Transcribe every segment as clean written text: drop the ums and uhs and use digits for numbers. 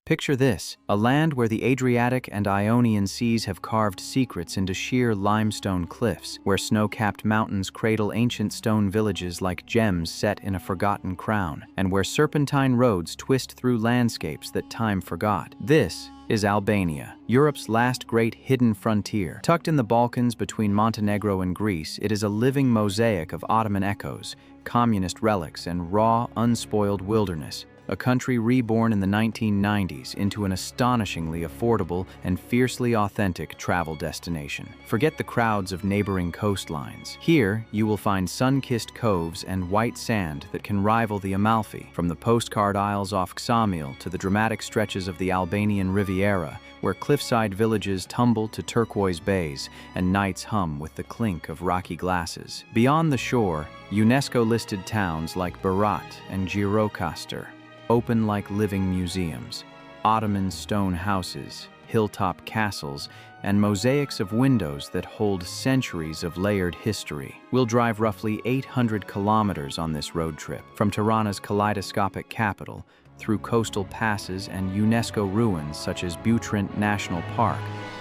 Picture this, a land where the Adriatic and Ionian seas have carved secrets into sheer limestone cliffs, where snow-capped mountains cradle ancient stone villages like gems set in a forgotten crown, and where serpentine roads twist through landscapes that time forgot. This is Albania, Europe's last great hidden frontier. Tucked in the Balkans between Montenegro and Greece, it is a living mosaic of Ottoman echoes, communist relics, and raw, unspoiled wilderness. A country reborn in the 1990s into an astonishingly affordable and fiercely authentic travel destination. Forget the crowds of neighboring coastlines. Here, you will find sun-kissed coves and white sand that can rival the Amalfi, from the postcard isles off Ksamil to the dramatic stretches of the Albanian Riviera, where cliffside villages tumble to turquoise bays and nights hum with the clink of rocky glasses. Beyond the shore, UNESCO-listed towns like Berat and Gjirokastër open like living museums. Ottoman stone houses, hilltop castles, and mosaics of windows that hold centuries of layered history. We'll drive roughly 800 kilometers on this road trip, from Tirana's kaleidoscopic capital, through coastal passes and UNESCO ruins such as Butrint National Park,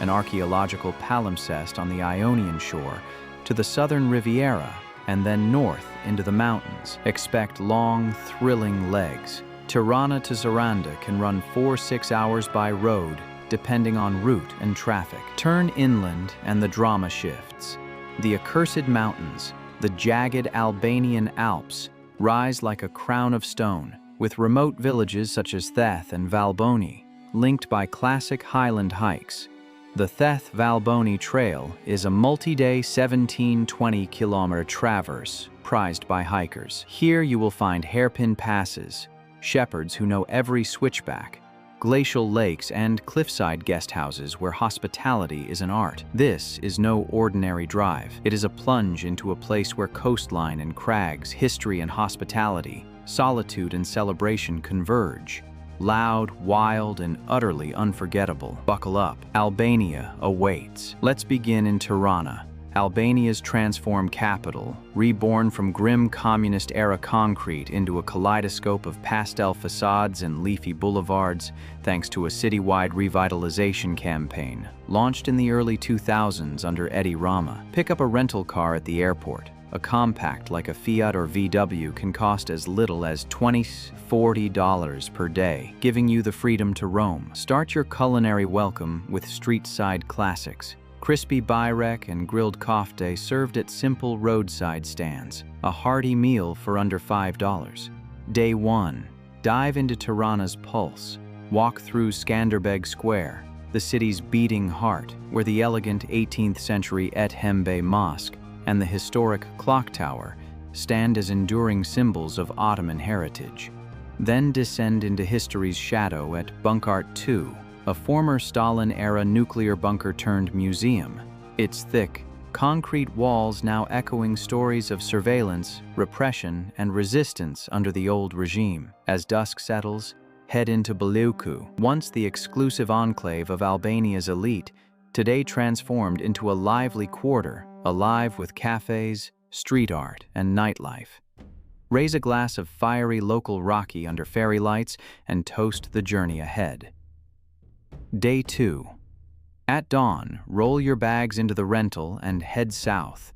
an archaeological palimpsest on the Ionian shore, to the southern Riviera, and then north into the mountains. Expect long, thrilling legs. Tirana to Saranda can run 4-6 hours by road, depending on route and traffic. Turn inland and the drama shifts. The Accursed Mountains, the jagged Albanian Alps, rise like a crown of stone, with remote villages such as Theth and Valbonë, linked by classic highland hikes. The Theth Valbonë Trail is a multi-day 17-20-kilometer traverse prized by hikers. Here you will find hairpin passes, shepherds who know every switchback, glacial lakes, and cliffside guest houses where hospitality is an art. This is no ordinary drive. It is a plunge into a place where coastline and crags, history and hospitality, solitude and celebration converge. Loud, wild, and utterly unforgettable. Buckle up. Albania awaits. Let's begin in Tirana, Albania's transformed capital, reborn from grim communist-era concrete into a kaleidoscope of pastel facades and leafy boulevards, thanks to a citywide revitalization campaign launched in the early 2000s under Edi Rama. Pick up a rental car at the airport. A compact like a Fiat or VW can cost as little as $20–40 per day, giving you the freedom to roam. Start your culinary welcome with street-side classics. Crispy byrek and grilled kofte served at simple roadside stands, a hearty meal for under $5. Day 1. Dive into Tirana's pulse. Walk through Skanderbeg Square, the city's beating heart, where the elegant 18th century Ethembe Mosque and the historic clock tower stand as enduring symbols of Ottoman heritage. Then descend into history's shadow at Bunkart II, a former Stalin-era nuclear bunker-turned-museum, its thick, concrete walls now echoing stories of surveillance, repression, and resistance under the old regime. As dusk settles, head into Buluku, once the exclusive enclave of Albania's elite, today transformed into a lively quarter, alive with cafes, street art, and nightlife. Raise a glass of fiery local raki under fairy lights and toast the journey ahead. Day 2. At dawn, roll your bags into the rental and head south.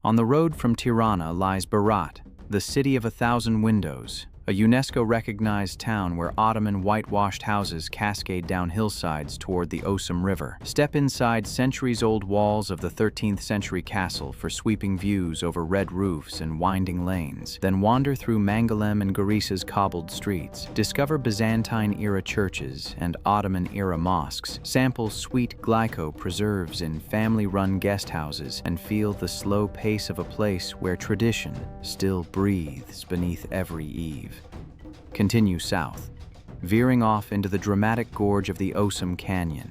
On the road from Tirana lies Berat, the city of 1,000 windows, a UNESCO-recognized town where Ottoman whitewashed houses cascade down hillsides toward the Osum River. Step inside centuries-old walls of the 13th century castle for sweeping views over red roofs and winding lanes. Then wander through Mangalem and Gorisa's cobbled streets. Discover Byzantine-era churches and Ottoman-era mosques. Sample sweet glyco preserves in family-run guest houses and feel the slow pace of a place where tradition still breathes beneath every eave. Continue south, veering off into the dramatic gorge of the Osum Canyon,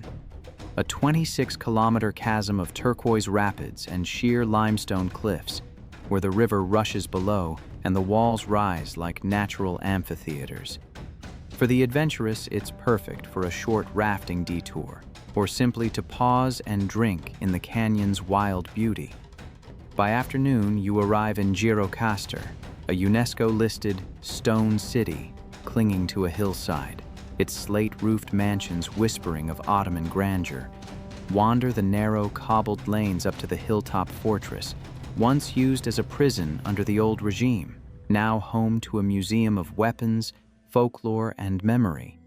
a 26-kilometer chasm of turquoise rapids and sheer limestone cliffs, where the river rushes below and the walls rise like natural amphitheaters. For the adventurous, it's perfect for a short rafting detour, or simply to pause and drink in the canyon's wild beauty. By afternoon, you arrive in Gjirokaster, a UNESCO-listed stone city clinging to a hillside. its slate-roofed mansions whispering of Ottoman grandeur. Wander the narrow, cobbled lanes up to the hilltop fortress, once used as a prison under the old regime, now home to a museum of weapons, folklore, and memory.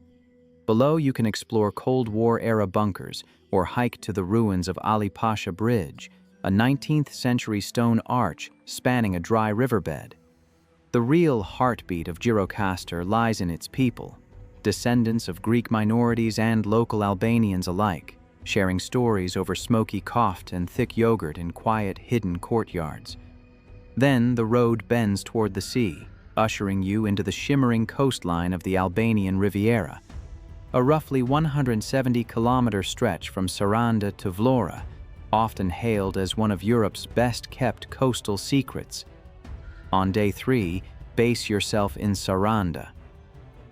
Below, you can explore Cold War-era bunkers or hike to the ruins of Ali Pasha Bridge, a 19th-century stone arch spanning a dry riverbed. The real heartbeat of Gjirokaster lies in its people, descendants of Greek minorities and local Albanians alike, sharing stories over smoky kofte and thick yogurt in quiet, hidden courtyards. Then the road bends toward the sea, ushering you into the shimmering coastline of the Albanian Riviera, a roughly 170-kilometer stretch from Saranda to Vlora, often hailed as one of Europe's best-kept coastal secrets. On day 3, base yourself in Saranda,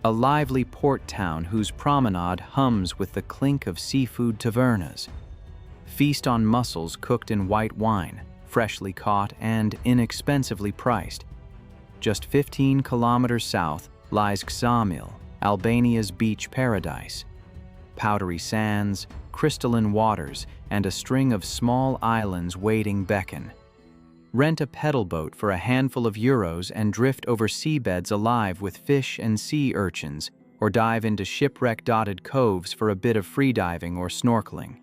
a lively port town whose promenade hums with the clink of seafood tavernas. Feast on mussels cooked in white wine, freshly caught and inexpensively priced. Just 15 kilometers south lies Ksamil, Albania's beach paradise. Powdery sands, crystalline waters, and a string of small islands waiting beckon. Rent a pedal boat for a handful of euros and drift over seabeds alive with fish and sea urchins, or dive into shipwreck-dotted coves for a bit of freediving or snorkeling.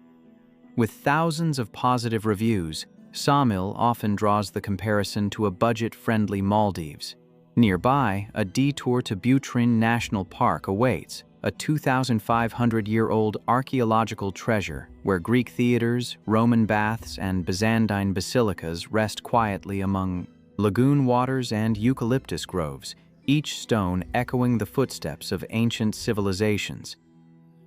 With thousands of positive reviews, Ksamil often draws the comparison to a budget-friendly Maldives. Nearby, a detour to Butrint National Park awaits, a 2,500-year-old archaeological treasure where Greek theaters, Roman baths, and Byzantine basilicas rest quietly among lagoon waters and eucalyptus groves, each stone echoing the footsteps of ancient civilizations.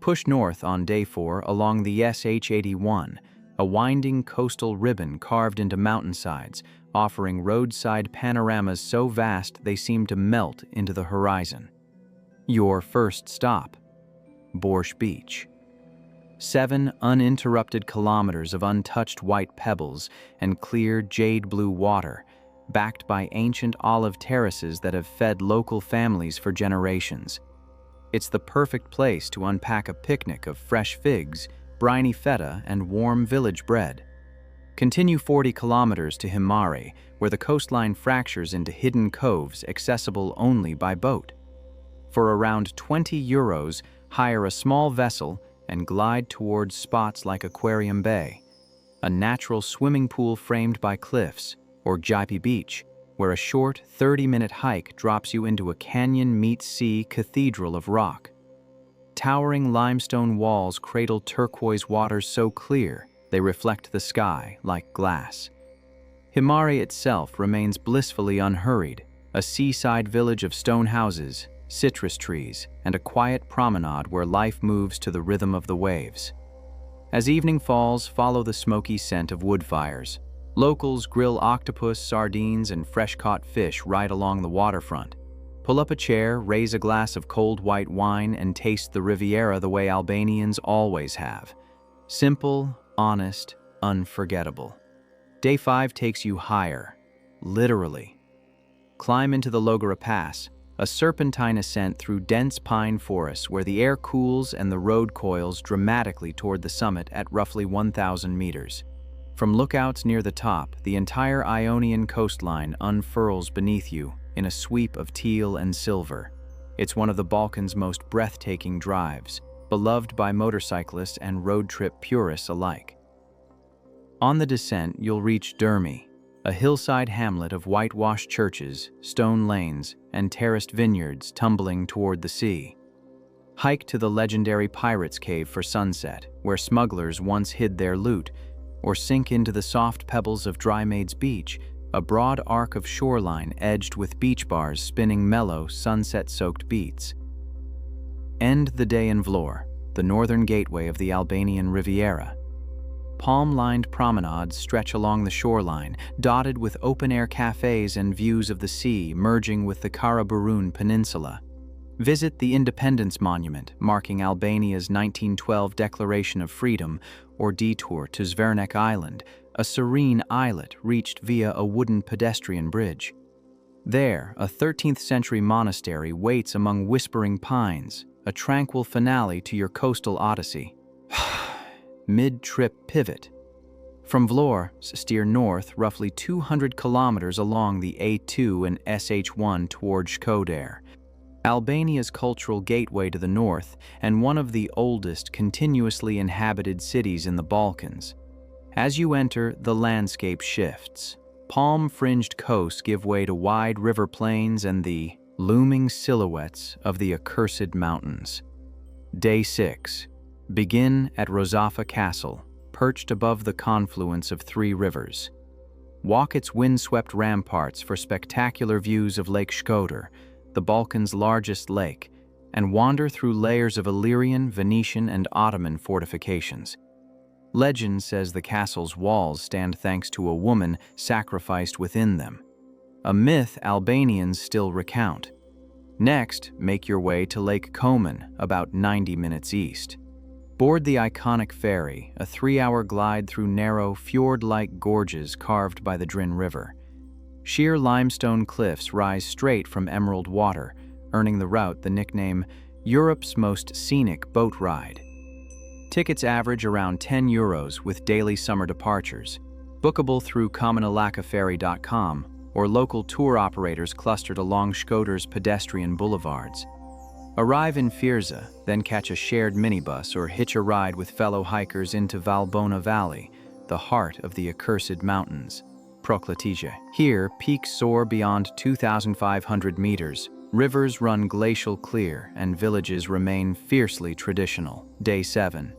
Push north on day 4 along the SH-81, a winding coastal ribbon carved into mountainsides, offering roadside panoramas so vast they seem to melt into the horizon. Your first stop, Borsh Beach. 7 uninterrupted kilometers of untouched white pebbles and clear jade-blue water, backed by ancient olive terraces that have fed local families for generations. It's the perfect place to unpack a picnic of fresh figs, briny feta, and warm village bread. Continue 40 kilometers to Himarë, where the coastline fractures into hidden coves accessible only by boat. For around 20 euros, hire a small vessel and glide towards spots like Aquarium Bay, a natural swimming pool framed by cliffs, or Jaipi Beach, where a short 30-minute hike drops you into a canyon-meets-sea cathedral of rock. Towering limestone walls cradle turquoise waters so clear they reflect the sky like glass. Himarë itself remains blissfully unhurried, a seaside village of stone houses, citrus trees, and a quiet promenade where life moves to the rhythm of the waves. As evening falls, follow the smoky scent of wood fires. Locals grill octopus, sardines, and fresh-caught fish right along the waterfront. Pull up a chair, raise a glass of cold white wine, and taste the Riviera the way Albanians always have. Simple, honest, unforgettable. Day 5 takes you higher, literally. Climb into the Logora Pass, a serpentine ascent through dense pine forests where the air cools and the road coils dramatically toward the summit at roughly 1,000 meters. From lookouts near the top, the entire Ionian coastline unfurls beneath you in a sweep of teal and silver. It's one of the Balkans' most breathtaking drives, beloved by motorcyclists and road trip purists alike. On the descent, you'll reach Dhërmi, a hillside hamlet of whitewashed churches, stone lanes, and terraced vineyards tumbling toward the sea. Hike to the legendary Pirates' Cave for sunset, where smugglers once hid their loot, or sink into the soft pebbles of Drymaids Beach, a broad arc of shoreline edged with beach bars spinning mellow, sunset-soaked beats. End the day in Vlorë, the northern gateway of the Albanian Riviera. Palm-lined promenades stretch along the shoreline, dotted with open-air cafes and views of the sea merging with the Karaburun Peninsula. Visit the Independence Monument, marking Albania's 1912 Declaration of Freedom, or detour to Zvernek Island, a serene islet reached via a wooden pedestrian bridge. There, a 13th-century monastery waits among whispering pines, a tranquil finale to your coastal odyssey. Mid-trip pivot. From Vlorë, steer north roughly 200 kilometers along the A2 and SH1 toward Shkodër, Albania's cultural gateway to the north and one of the oldest continuously inhabited cities in the Balkans. As you enter, the landscape shifts. Palm-fringed coasts give way to wide river plains and the looming silhouettes of the Accursed Mountains. Day 6. Begin at Rozafa Castle, perched above the confluence of 3 rivers. Walk its windswept ramparts for spectacular views of Lake Shkodër, the Balkans' largest lake, and wander through layers of Illyrian, Venetian, and Ottoman fortifications. Legend says the castle's walls stand thanks to a woman sacrificed within them, a myth Albanians still recount. Next, make your way to Lake Koman, about 90 minutes east. Board the iconic ferry, a 3-hour glide through narrow, fjord-like gorges carved by the Drin River. Sheer limestone cliffs rise straight from emerald water, earning the route the nickname Europe's most scenic boat ride. Tickets average around €10 with daily summer departures, bookable through commonalakaferry.com or local tour operators clustered along Shkodër's pedestrian boulevards. Arrive in Firza, then catch a shared minibus or hitch a ride with fellow hikers into Valbona Valley, the heart of the Accursed Mountains. Prokletice. Here, peaks soar beyond 2,500 meters, rivers run glacial clear, and villages remain fiercely traditional. Day 7.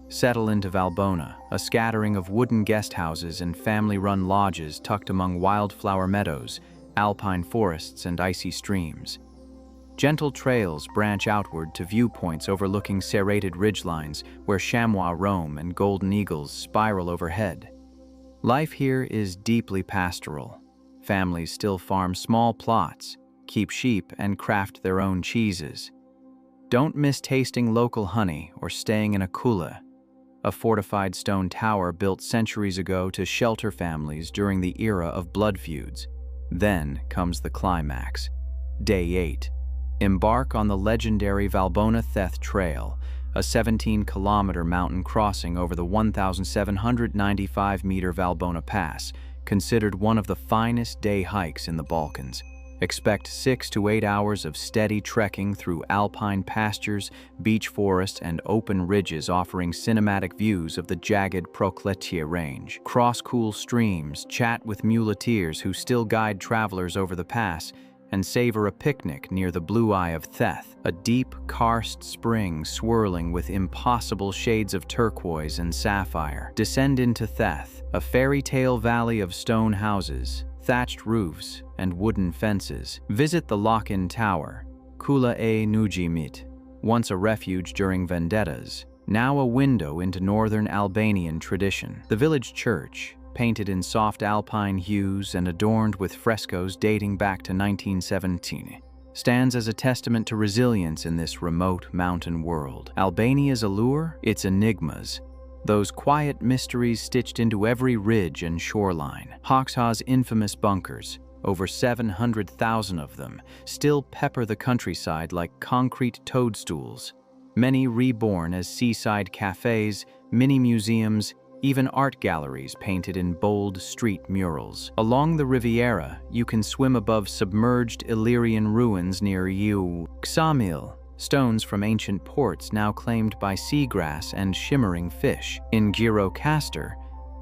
Settle into Valbona, a scattering of wooden guest houses and family-run lodges tucked among wildflower meadows, alpine forests, and icy streams. Gentle trails branch outward to viewpoints overlooking serrated ridgelines where chamois roam and golden eagles spiral overhead. Life here is deeply pastoral. Families still farm small plots, keep sheep, and craft their own cheeses. Don't miss tasting local honey or staying in a kula, a fortified stone tower built centuries ago to shelter families during the era of blood feuds. Then comes the climax. Day 8. Embark on the legendary Valbona Theth Trail, a 17-kilometer mountain crossing over the 1,795-meter Valbona Pass, considered one of the finest day hikes in the Balkans. Expect 6 to 8 hours of steady trekking through alpine pastures, beech forests, and open ridges offering cinematic views of the jagged Prokletice range. Cross cool streams, chat with muleteers who still guide travelers over the pass, and savor a picnic near the blue eye of Theth, a deep, karst spring swirling with impossible shades of turquoise and sapphire. Descend into Theth, a fairy tale valley of stone houses, thatched roofs, and wooden fences. Visit the lock-in tower, Kula e Nujimit, once a refuge during vendettas, now a window into northern Albanian tradition. The village church, painted in soft alpine hues and adorned with frescoes dating back to 1917, stands as a testament to resilience in this remote mountain world. Albania's allure? Its enigmas. Those quiet mysteries stitched into every ridge and shoreline. Hoxha's infamous bunkers, over 700,000 of them, still pepper the countryside like concrete toadstools. Many reborn as seaside cafes, mini-museums, even art galleries painted in bold street murals. Along the Riviera, you can swim above submerged Illyrian ruins near Ksamil, stones from ancient ports now claimed by seagrass and shimmering fish. In Gjirokaster,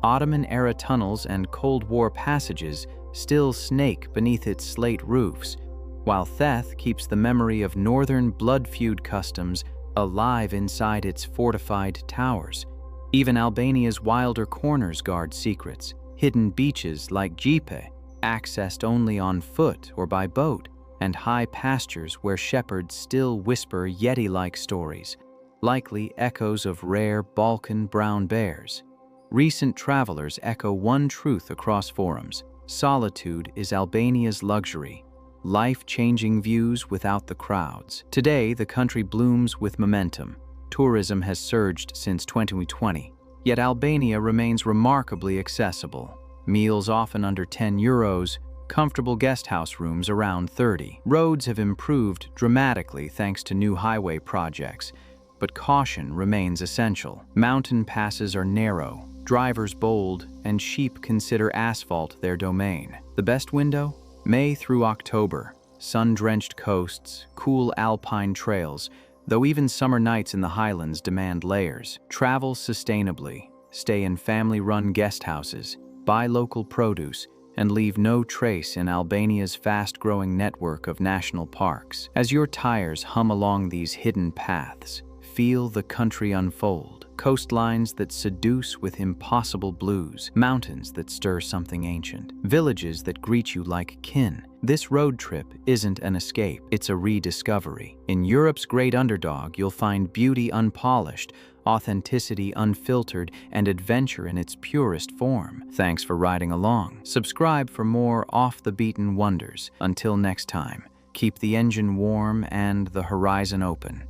Ottoman-era tunnels and Cold War passages still snake beneath its slate roofs, while Theth keeps the memory of northern blood feud customs alive inside its fortified towers. Even Albania's wilder corners guard secrets, hidden beaches like Gjipe, accessed only on foot or by boat, and high pastures where shepherds still whisper Yeti-like stories, likely echoes of rare Balkan brown bears. Recent travelers echo one truth across forums: solitude is Albania's luxury, life-changing views without the crowds. Today, the country blooms with momentum. Tourism has surged since 2020, yet Albania remains remarkably accessible. Meals often under €10, comfortable guest house rooms around 30. Roads have improved dramatically thanks to new highway projects, but caution remains essential. Mountain passes are narrow, drivers bold, and sheep consider asphalt their domain. The best window? May through October. Sun-drenched coasts, cool alpine trails, though even summer nights in the highlands demand layers. Travel sustainably, stay in family-run guest houses, buy local produce, and leave no trace in Albania's fast-growing network of national parks. As your tires hum along these hidden paths, feel the country unfold. Coastlines that seduce with impossible blues, mountains that stir something ancient, villages that greet you like kin. This road trip isn't an escape, it's a rediscovery. In Europe's great underdog, you'll find beauty unpolished, authenticity unfiltered, and adventure in its purest form. Thanks for riding along. Subscribe for more off-the-beaten wonders. Until next time, keep the engine warm and the horizon open.